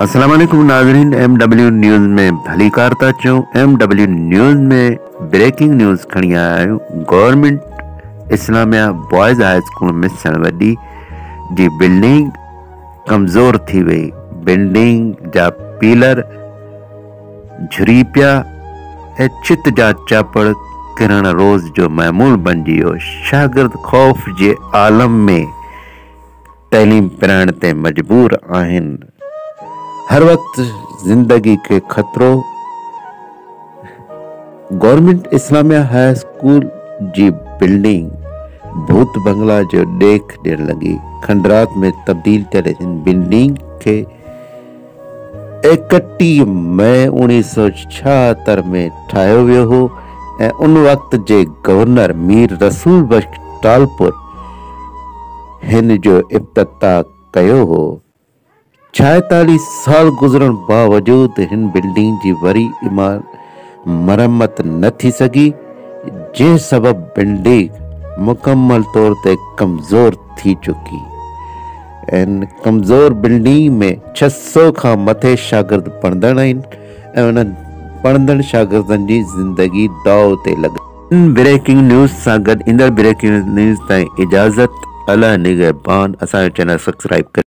अस्सलाम वालेकुम नाज़रीन, MW न्यूज़ में भली कार था चूं। MW न्यूज़ में ब्रेकिंग न्यूज़ खणी आया आहियूं। Government Islamia boys high school मिसल वडी जी बिल्डिंग कमज़ोर थी वई। बिल्डिंग जा पीलर झुरी पिया ऐं छित जा चापड़ किरण रोज़ जो मामूल बणिजी वियो। शागिर्द ख़ौफ़ जे आलम में तइलीम पिराइण ते मजबूर आहिनि। हर वक्त जिंदगी के खतरो। गवर्नमेंट इस्लामिया हाई स्कूल जी बिल्डिंग भूत बंगला जो ॾेख ॾियण लगी। खंडरात में तब्दील थियल इन बिल्डिंग के 31 मई 1976 में ठाहियो वियो हो ऐं उन वक्त जे गवर्नर मीर रसूल बख्श टालपुर हिन जो इफ्तिताह कयो हो। 46 साल गुज़रण बावजूद हिन बिल्डिंग जी वरी मरम्मत न थी सगी, जे सबब बिल्डिंग मुकम्मल तौर ते कमज़ोर थी चुकी। इन कमज़ोर बिल्डिंग में 600 खां मथे शागिर्द पढ़ंदड़ आहिनि ऐं उन्हनि पढ़ंदड़ शागिर्दनि जी ज़िंदगी दाव ते लॻी। इन ब्रेकिंग न्यूज़ सां गॾु ईंदड़ ब्रेकिंग न्यूज़ ताईं इजाज़त। अल्लाह निगहबान। असांजो चैनल सब्सक्राइब करियो।